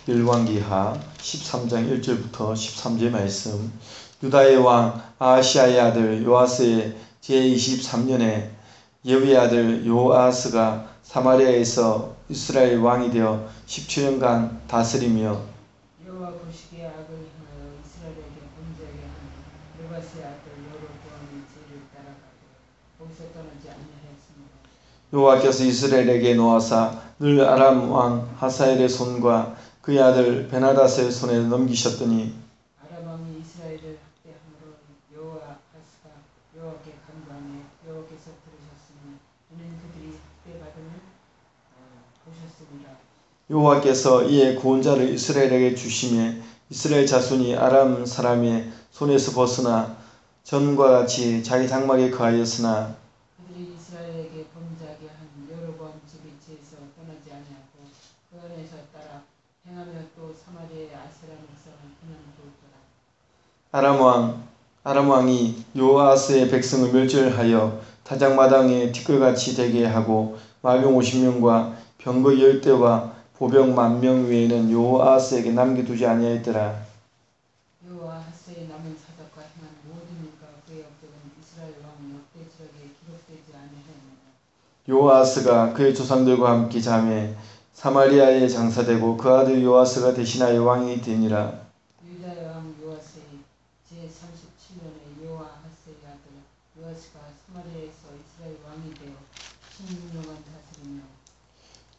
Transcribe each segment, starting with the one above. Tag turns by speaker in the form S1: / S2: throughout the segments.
S1: 열왕기하 13장 1절부터 13절 말씀. 유다의 왕 아하시아의 아들 요아스의 제23년에 예후의 아들 요아스가 사마리아에서 이스라엘 왕이 되어 17년간 다스리며
S2: 여호와 보시기에 악을 행하여 이스라엘에게 범죄하게 한 느바스의 아들 여로보암의 죄를 따라가고 거기서 떠나지 아니하였습니다.
S1: 여호와께서 이스라엘에게 놓아사 늘 아람 왕 하사엘의 손과 그의 아들 베나닷의 손에 넘기셨더니
S2: 아람 왕이 이스라엘을 학대함으로 여호아하스가 여호와께 간구하며 여호와께서 들으셨으니 이는 그들이 학대받음을 보셨습니다.
S1: 여호와께서 이에 구원자를 이스라엘에게 주시며 이스라엘 자손이 아람 사람의 손에서 벗어나 전과 같이 자기 장막에 거하였으나
S2: 그들이 이스라엘에게 범죄하게 한 여로보암 집의 죄에서 떠나지 아니하고 그 안에서 따라 행하며 또 사마리아의 아세라 목상을 그냥 두었더라.
S1: 아람 왕이 요아스의 백성을 멸절하여 타작마당에 티끌같이 되게 하고 마병 50명과 병거 10대와 보병 10,000명 외에는 요아스에게 남겨두지 아니하였더라.
S2: 여호아하스의 남은 사적과 행한 모든 일과 그의 업적은 이스라엘 왕 역대지력에 기록되지 아니하였느냐.
S1: 요아스가 그의 조상들과 함께 잠에 사마리아에 장사되고 그 아들 요아스가 대신하여 왕이 되니라.
S2: 유다의 왕 요아스의 제37년에 여호아하스의 아들 요아스가 사마리아에서 이스라엘 왕이 되어 16년간 다스리며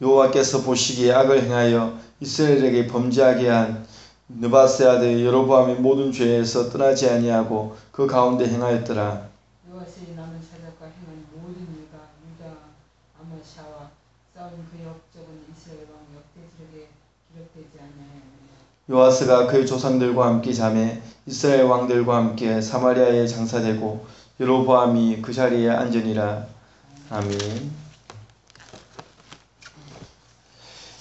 S1: 여호와께서 보시기에 악을 행하여 이스라엘에게 범죄하게 한 느바스의 아들 여로보암의 모든 죄에서 떠나지 아니하고 그 가운데 행하였더라.
S2: 요아스의 남은 사적과 행한 모든 일과 유다 아마샤와 싸운 그의 업적은 이스라엘 왕 역대지력에 기록되지 아니하였느냐.
S1: 요아스가 그의 조상들과 함께 잠에 이스라엘 왕들과 함께 사마리아에 장사되고 여로보암이 그 자리에 앉으니라. 아멘.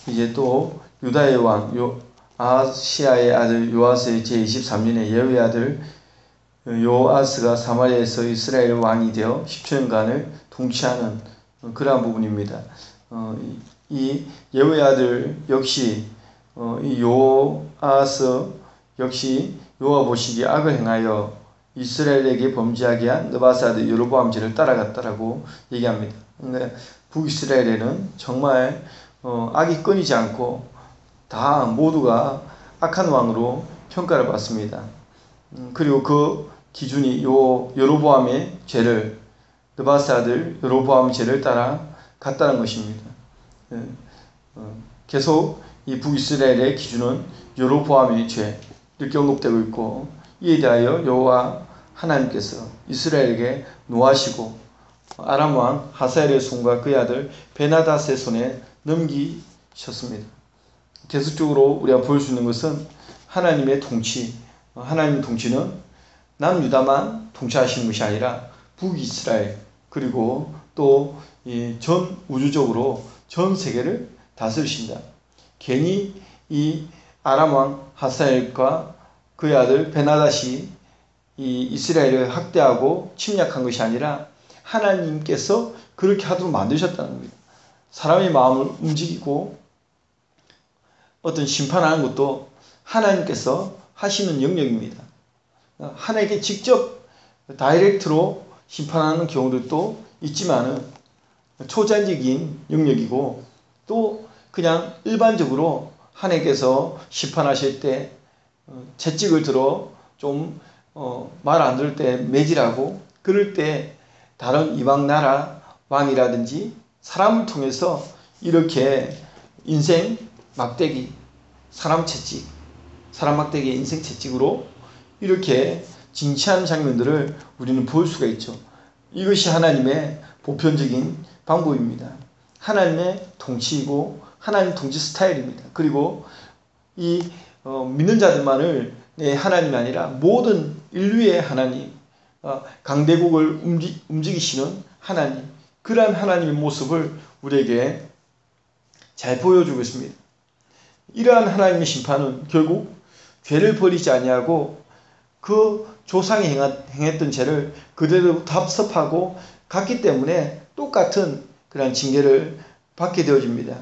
S1: 이제 또 유다의 왕 아하시아의 아들 요아스의 제23년에 예후의 아들 요아스가 사마리아에서 이스라엘 왕이 되어 17년간을 통치하는 그러한 부분입니다. 이 예후의 아들 역시 이 요아스 역시 여호와 보시기에 악을 행하여 이스라엘에게 범죄하게 한 느바스 아들 여로보암 죄를 따라갔다라고 얘기합니다. 그러니까 북이스라엘에는 정말 악이 끊이지 않고 다 모두가 악한 왕으로 평가를 받습니다. 그리고 그 기준이 여로보암의 죄를 느바스 아들 여로보암 죄를 따라갔다는 것입니다. 계속 이 북이스라엘의 기준은 여로보암의 죄 이렇게 언급되고 있고 이에 대하여 여호와 하나님께서 이스라엘에게 노하시고 아람 왕 하사엘의 손과 그의 아들 베나닷의 손에 넘기셨습니다. 계속적으로 우리가 볼 수 있는 것은 하나님의 통치, 하나님 통치는 남유다만 통치하시는 것이 아니라 북이스라엘 그리고 또 전 우주적으로 전 세계를 다스리신다. 괜히 이 아람 왕 하사엘과 그의 아들 베나닷이 이 이스라엘을 학대하고 침략한 것이 아니라 하나님께서 그렇게 하도록 만드셨다는 겁니다. 사람의 마음을 움직이고 어떤 심판하는 것도 하나님께서 하시는 영역입니다. 하나님께 직접 다이렉트로 심판하는 경우도 있지만은 초자연적인 영역이고 또 그냥 일반적으로 하나님께서 심판하실 때 채찍을 들어 좀 말 안 들을 때 매질하고 그럴 때 다른 이방 나라 왕이라든지 사람을 통해서 이렇게 인생 막대기, 사람 채찍, 사람 막대기 인생 채찍으로 이렇게 징치하는 장면들을 우리는 볼 수가 있죠. 이것이 하나님의 보편적인 방법입니다. 하나님의 통치이고 하나님 통치 스타일입니다. 그리고 이 믿는 자들만을 하나님이 아니라 모든 인류의 하나님, 강대국을 움직이시는 하나님, 그러한 하나님의 모습을 우리에게 잘 보여주고 있습니다. 이러한 하나님의 심판은 결국 죄를 버리지 아니하고 그 조상이 행했던 죄를 그대로 답습하고 갔기 때문에 똑같은 그런 징계를 받게 되어집니다.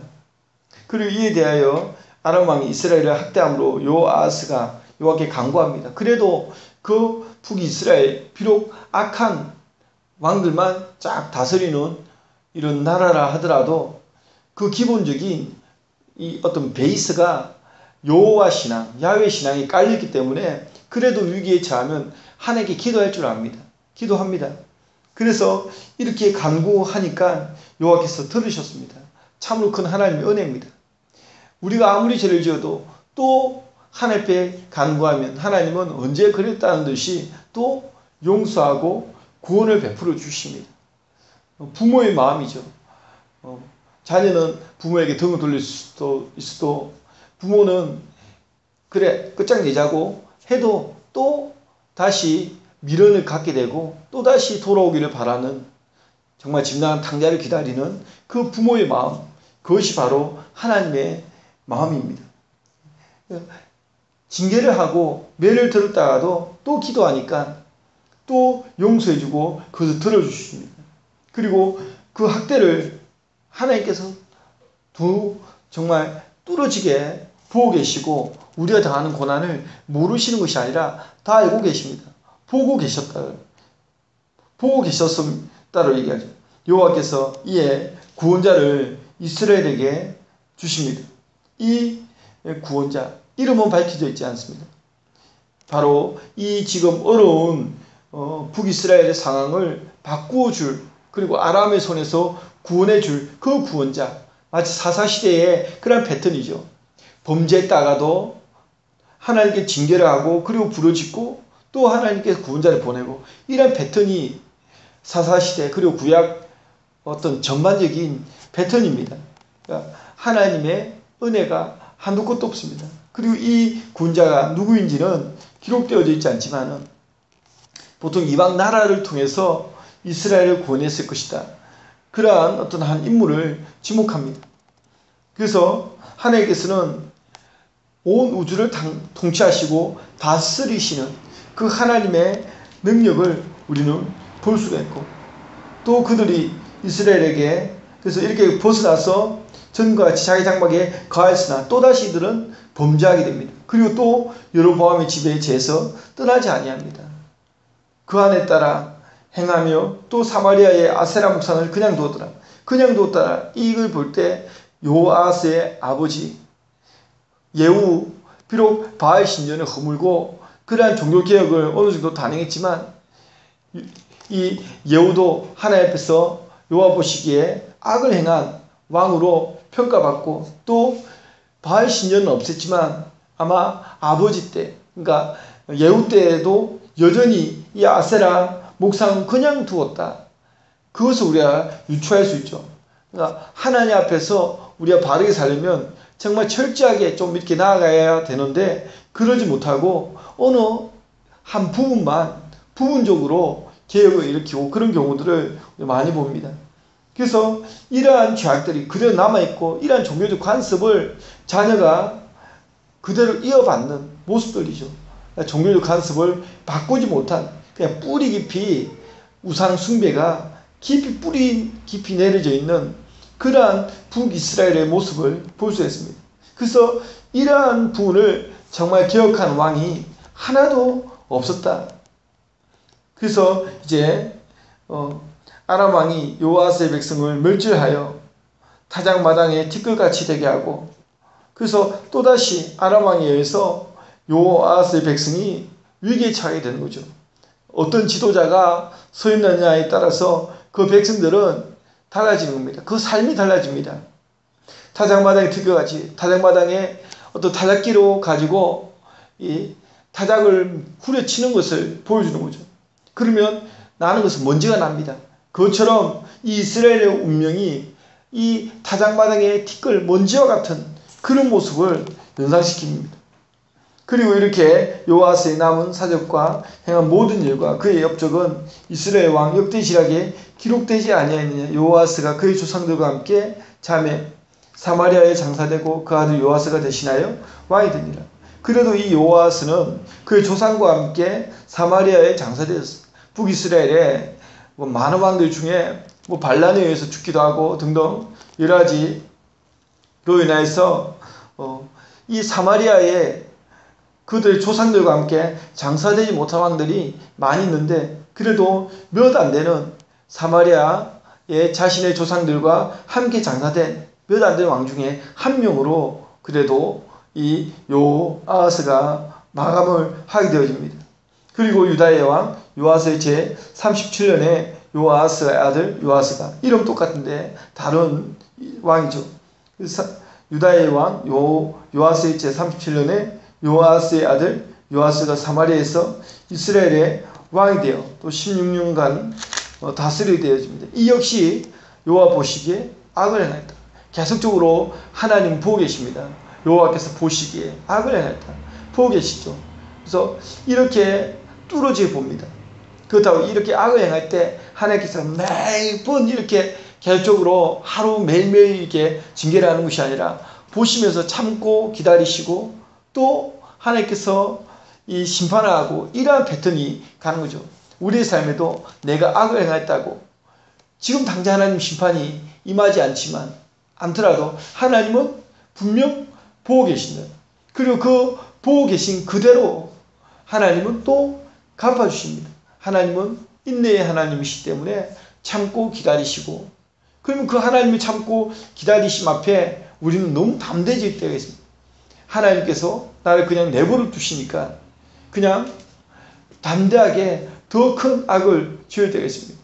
S1: 그리고 이에 대하여 아람 왕이 이스라엘을 학대함으로 요아스가 여호와께 간구합니다. 그래도 그 북이스라엘, 비록 악한 왕들만 쫙 다스리는 이런 나라라 하더라도 그 기본적인 이 어떤 베이스가 여호와 신앙, 야훼 신앙이 깔렸기 때문에 그래도 위기에 처하면 하나님께 기도할 줄 압니다. 기도합니다. 그래서 이렇게 간구하니까 여호와께서 들으셨습니다. 참으로 큰 하나님의 은혜입니다. 우리가 아무리 죄를 지어도 또 하나님 앞에 간구하면 하나님은 언제 그랬다는 듯이 또 용서하고 구원을 베풀어 주십니다. 부모의 마음이죠. 자녀는 부모에게 등을 돌릴 수도 있어도 부모는 그래 끝장내자고 해도 또 다시 미련을 갖게 되고 또다시 돌아오기를 바라는 정말 집나간 탕자를 기다리는 그 부모의 마음, 그것이 바로 하나님의 마음입니다. 징계를 하고 매를 들었다가도 또 기도하니까 또 용서해주고 그것을 들어주십니다. 그리고 그 학대를 하나님께서 정말 뚫어지게 보고 계시고 우리가 당하는 고난을 모르시는 것이 아니라 다 알고 계십니다. 보고 계셨다고 얘기하죠. 여호와께서 이에 구원자를 이스라엘에게 주십니다. 이 구원자 이름은 밝혀져 있지 않습니다. 바로 이 지금 어려운 북이스라엘의 상황을 바꾸어 줄, 그리고 아람의 손에서 구원해 줄 그 구원자, 마치 사사시대의 그런 패턴이죠. 범죄했다가도 하나님께 징계를 하고 그리고 부르짖고 또 하나님께 구원자를 보내고, 이런 패턴이 사사시대 그리고 구약 어떤 전반적인 패턴입니다. 그러니까 하나님의 은혜가 한두 곳도 없습니다. 그리고 이 구원자가 누구인지는 기록되어져 있지 않지만 보통 이방 나라를 통해서 이스라엘을 구원했을 것이다. 그러한 어떤 한 인물을 지목합니다. 그래서 하나님께서는 온 우주를 통치하시고 다스리시는 그 하나님의 능력을 우리는 볼 수가 있고, 또 그들이 이스라엘에게 그래서 이렇게 벗어나서 전과 같이 자기 장막에 거하였으나 또다시 이들은 범죄하게 됩니다. 그리고 또 여로보암의 지배에 제해서 떠나지 아니합니다. 그 안에 따라 행하며 또 사마리아의 아세라 목상을 그냥 두었더라. 그냥 두었더라. 이걸 볼 때 요아스의 아버지 예후, 비록 바알 신전을 허물고 그러한 종교개혁을 어느 정도 단행했지만 이 예후도 하나님 앞에서 여호와 보시기에 악을 행한 왕으로 평가받고, 또 바알 신전은 없앴지만 아마 아버지 때, 그러니까 예후 때에도 여전히 이 아세라 목상은 그냥 두었다. 그것을 우리가 유추할 수 있죠. 그러니까 하나님 앞에서 우리가 바르게 살려면 정말 철저하게 좀 이렇게 나아가야 되는데 그러지 못하고 어느 한 부분적으로 개혁을 일으키고 그런 경우들을 많이 봅니다. 그래서 이러한 죄악들이 그대로 남아있고 이러한 종교적 관습을 자녀가 그대로 이어받는 모습들이죠. 종교적 관습을 바꾸지 못한, 그냥 뿌리 깊이 우상 숭배가 뿌리 깊이 내려져 있는 그러한 북이스라엘의 모습을 볼 수 있습니다. 그래서 이러한 부분을 정말 개혁한 왕이 하나도 없었다. 그래서 이제 아람 왕이 요아스의 백성을 멸절하여 타작마당에 티끌같이 되게 하고, 그래서 또다시 아람 왕에 의해서 요아스의 백성이 위기에 처하게 되는 거죠. 어떤 지도자가 서 있느냐에 따라서 그 백성들은 달라지는 겁니다. 그 삶이 달라집니다. 타작마당에 티끌같이, 타작마당에 어떤 타작기로 가지고 이 타작을 후려치는 것을 보여주는 거죠. 그러면 나는 것은 먼지가 납니다. 그것처럼 이 이스라엘의 운명이 이 타작마당의 티끌, 먼지와 같은 그런 모습을 연상시킵니다. 그리고 이렇게 요아스의 남은 사적과 행한 모든 일과 그의 업적은 이스라엘 왕 역대시락에 기록되지 아니하였느냐. 요아스가 그의 조상들과 함께 자매 사마리아에 장사되고 그 아들 요아스가 대신하여 왕이 됩니다. 그래도 이 요아스는 그의 조상과 함께 사마리아에 장사되었습니다. 북이스라엘의 많은 왕들 중에 반란에 의해서 죽기도 하고 등등 여러 가지로 인해서 이 사마리아에 그들의 조상들과 함께 장사되지 못한 왕들이 많이 있는데 그래도 몇 안 되는 사마리아의 자신의 조상들과 함께 장사된 몇 안 되는 왕 중에 한 명으로 그래도 이 요아스가 마감을 하게 되어집니다. 그리고 유다의 왕 요아스의 제 37년에 요아스의 아들 요아스가 이름 똑같은데 다른 왕이죠. 유다의 왕 요아스의 제 37년에 요아스의 아들 요아스가 사마리아에서 이스라엘의 왕이 되어 또 16년간 다스리게 되어집니다. 이 역시 여호와 보시기에 악을 행했다. 계속적으로 하나님 보고 계십니다. 여호와께서 보시기에 악을 행했다. 보고 계시죠. 그래서 이렇게 뚫어져 봅니다. 그렇다고 이렇게 악을 행할 때 하나님께서 매번 이렇게 계속적으로 하루 매일매일 이렇게 징계를 하는 것이 아니라 보시면서 참고 기다리시고 또 하나님께서 이 심판을 하고 이러한 패턴이 가는 거죠. 우리의 삶에도 내가 악을 행했다고 지금 당장 하나님 심판이 임하지 않더라도 하나님은 분명 보고 계신다. 그리고 그 보고 계신 그대로 하나님은 또 갚아주십니다. 하나님은 인내의 하나님이시기 때문에 참고 기다리시고 그러면 그 하나님이 참고 기다리심 앞에 우리는 너무 담대해질 때가 있습니다. 하나님께서 나를 그냥 내버려 두시니까 그냥 담대하게 더 큰 악을 지을 때가 있습니다.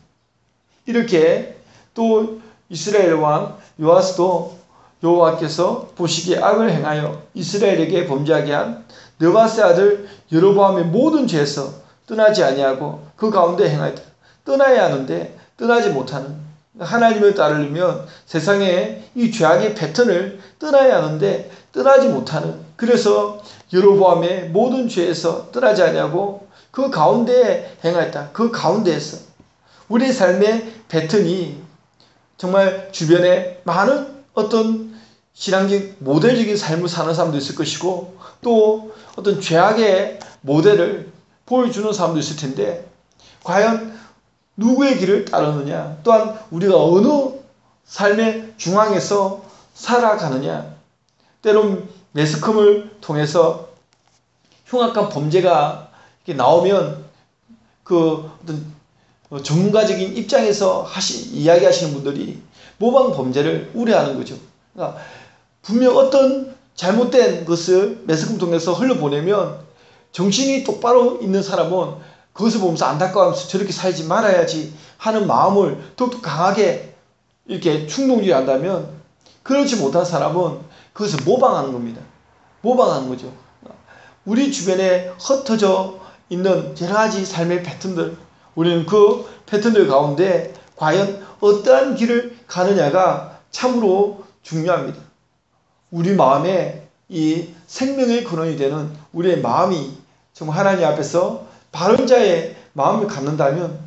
S1: 이렇게 또 이스라엘 왕 요아스도 여호와께서 보시기에 악을 행하여 이스라엘에게 범죄하게 한 느바스의 아들 여로보암의 모든 죄에서 떠나지 아니하고 그 가운데 행하였다. 떠나야 하는데 떠나지 못하는 하나님을 따르려면 세상의 이 죄악의 패턴을 떠나야 하는데 떠나지 못하는 그래서 여로보암의 모든 죄에서 떠나지 아니하고 그 가운데에 행하였다. 그 가운데에서 우리의 삶의 패턴이 정말 주변에 많은 어떤 신앙적 모델적인 삶을 사는 사람도 있을 것이고 또 어떤 죄악의 모델을 보여주는 사람도 있을 텐데 과연 누구의 길을 따르느냐 또한 우리가 어느 삶의 중앙에서 살아가느냐 때론 매스컴을 통해서 흉악한 범죄가 이렇게 나오면 그 어떤 전문가적인 입장에서 이야기하시는 분들이 모방 범죄를 우려하는 거죠. 그러니까 분명 어떤 잘못된 것을 매스컴 통해서 흘려보내면 정신이 똑바로 있는 사람은 그것을 보면서 안타까워하면서 저렇게 살지 말아야지 하는 마음을 더욱더 강하게 이렇게 충동질을 한다면 그렇지 못한 사람은 그것을 모방하는 겁니다. 모방하는 거죠. 우리 주변에 흩어져 있는 여러 가지 삶의 패턴들 우리는 그 패턴들 가운데 과연 어떠한 길을 가느냐가 참으로 중요합니다. 우리 마음에 이 생명의 근원이 되는 우리의 마음이 정말 하나님 앞에서 바른 자의 마음을 갖는다면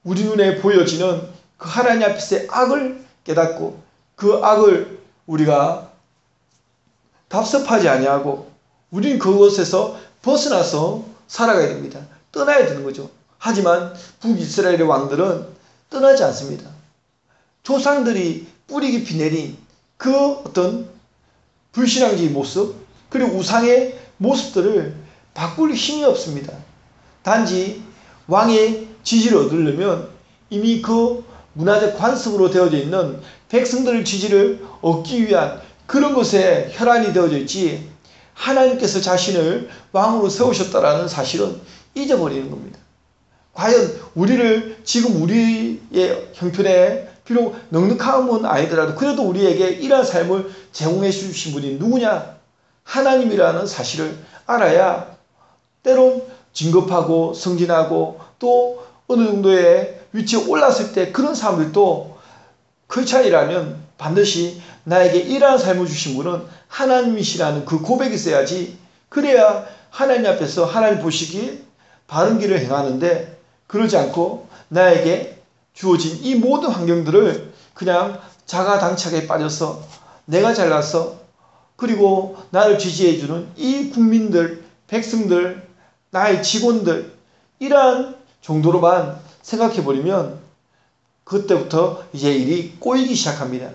S1: 우리 눈에 보여지는 그 하나님 앞에서의 악을 깨닫고 그 악을 우리가 답습하지 아니하고 우리는 그것에서 벗어나서 살아가야 됩니다. 떠나야 되는 거죠. 하지만 북이스라엘의 왕들은 떠나지 않습니다. 조상들이 뿌리 깊이 내린 그 어떤 불신앙적인 모습 그리고 우상의 모습들을 바꿀 힘이 없습니다. 단지 왕의 지지를 얻으려면 이미 그 문화적 관습으로 되어져 있는 백성들의 지지를 얻기 위한 그런 것에 혈안이 되어져 있지 하나님께서 자신을 왕으로 세우셨다라는 사실은 잊어버리는 겁니다. 과연 우리를 지금 우리의 형편에 비록 넉넉함은 아니더라도 그래도 우리에게 이러한 삶을 제공해 주신 분이 누구냐? 하나님이라는 사실을 알아야 때론 진급하고 승진하고 또 어느 정도의 위치에 올랐을 때 그런 사람들도 크리스찬이라면 반드시 나에게 이러한 삶을 주신 분은 하나님이시라는 그 고백이 있어야지 그래야 하나님 앞에서 하나님 보시기에 바른 길을 행하는데 그러지 않고 나에게 주어진 이 모든 환경들을 그냥 자가당착에 빠져서 내가 잘나서 그리고 나를 지지해주는 이 국민들, 백성들, 나의 직원들 이러한 정도로만 생각해버리면 그때부터 이제 일이 꼬이기 시작합니다.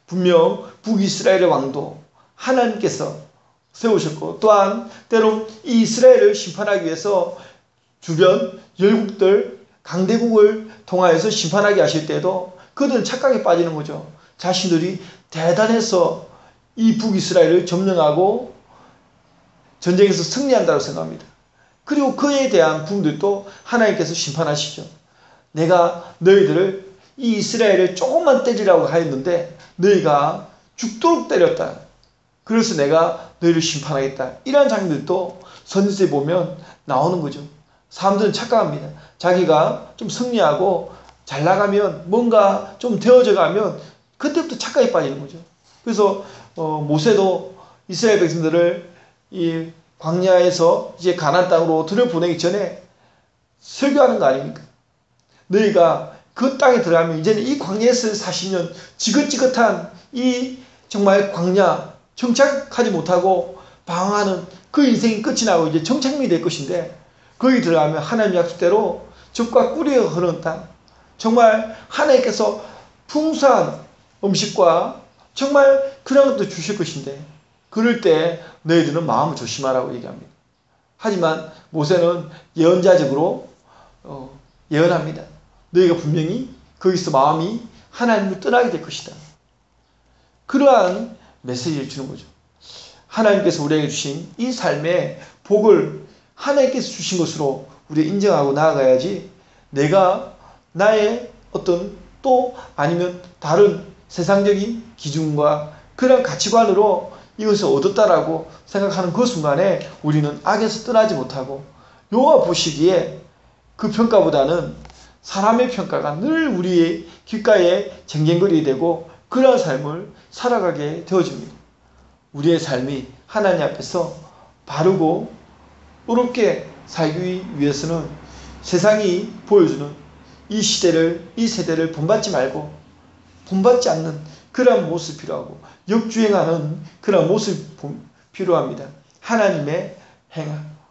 S1: 분명 북이스라엘의 왕도 하나님께서 세우셨고, 또한 때론 이 이스라엘을 심판하기 위해서 주변 열국들, 강대국을 통하여서 심판하게 하실 때도 그들은 착각에 빠지는 거죠. 자신들이 대단해서 이 북이스라엘을 점령하고 전쟁에서 승리한다고 생각합니다. 그리고 그에 대한 부분들도 하나님께서 심판하시죠. 내가 너희들을 이 이스라엘을 조금만 때리라고 하였는데 너희가 죽도록 때렸다. 그래서 내가 너희를 심판하겠다. 이러한 장면들도 선지서에 보면 나오는 거죠. 사람들은 착각합니다. 자기가 좀 승리하고 잘 나가면, 뭔가 좀 되어져 가면 그때부터 착각에 빠지는 거죠. 그래서 모세도 이스라엘 백성들을 이 광야에서 이제 가나안 땅으로 들여보내기 전에 설교하는 거 아닙니까? 너희가 그 땅에 들어가면 이제는 이 광야에서 40년 지긋지긋한 이 정말 광야, 정착하지 못하고 방황하는 그 인생이 끝이 나고 이제 정착이 될 것인데, 거기 들어가면 하나님 약속대로 젖과 꿀이 흐르는 땅, 정말 하나님께서 풍성한 음식과 정말 그런 것도 주실 것인데, 그럴 때 너희들은 마음을 조심하라고 얘기합니다. 하지만 모세는 예언자적으로 예언합니다. 너희가 분명히 거기서 마음이 하나님을 떠나게 될 것이다. 그러한 메시지를 주는 거죠. 하나님께서 우리에게 주신 이 삶의 복을 하나님께서 주신 것으로 우리가 인정하고 나아가야지, 내가 나의 어떤 또 아니면 다른 세상적인 기준과 그런 가치관으로 이것을 얻었다라고 생각하는 그 순간에 우리는 악에서 떠나지 못하고, 여호와 보시기에 그 평가보다는 사람의 평가가 늘 우리의 귓가에 쟁쟁거리게 되고 그러한 삶을 살아가게 되어집니다. 우리의 삶이 하나님 앞에서 바르고 의롭게 살기 위해서는 세상이 보여주는 이 시대를, 이 세대를 본받지 말고 본받지 않는 그러한 모습이 필요하고, 역주행하는 그러한 모습이 필요합니다. 하나님의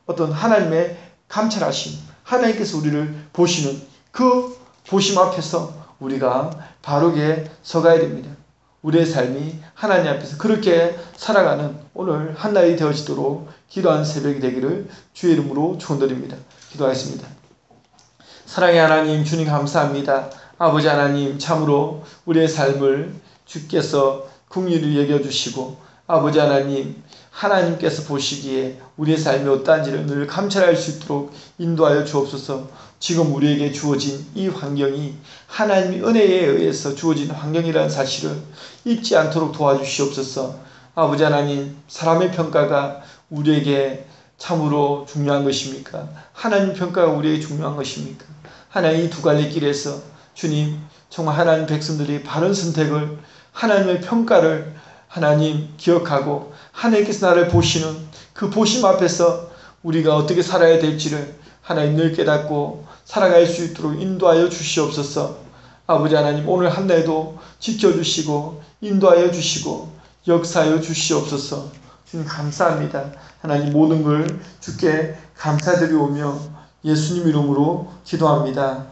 S1: 어떤 하나님의 감찰하심, 하나님께서 우리를 보시는 그 보심 앞에서 우리가 바르게 서가야 됩니다. 우리의 삶이 하나님 앞에서 그렇게 살아가는 오늘 한 날이 되어지도록 기도하는 새벽이 되기를 주의 이름으로 축원드립니다. 기도하겠습니다. 사랑의 하나님, 주님 감사합니다. 아버지 하나님, 참으로 우리의 삶을 주께서 긍휼히 여겨주시고, 아버지 하나님, 하나님께서 보시기에 우리의 삶이 어떠한지를 늘 감찰할 수 있도록 인도하여 주옵소서. 지금 우리에게 주어진 이 환경이 하나님의 은혜에 의해서 주어진 환경이라는 사실을 잊지 않도록 도와주시옵소서. 아버지 하나님, 사람의 평가가 우리에게 참으로 중요한 것입니까? 하나님 평가가 우리에게 중요한 것입니까? 하나님, 이 두 갈래 길에서 주님, 정말 하나님 백성들이 바른 선택을, 하나님의 평가를 하나님 기억하고 하나님께서 나를 보시는 그 보심 앞에서 우리가 어떻게 살아야 될지를 하나님 늘 깨닫고 살아갈 수 있도록 인도하여 주시옵소서. 아버지 하나님, 오늘 한 날도 지켜주시고 인도하여 주시고 역사하여 주시옵소서. 주님 감사합니다. 하나님, 모든 걸 주께 감사드리오며 예수님 이름으로 기도합니다.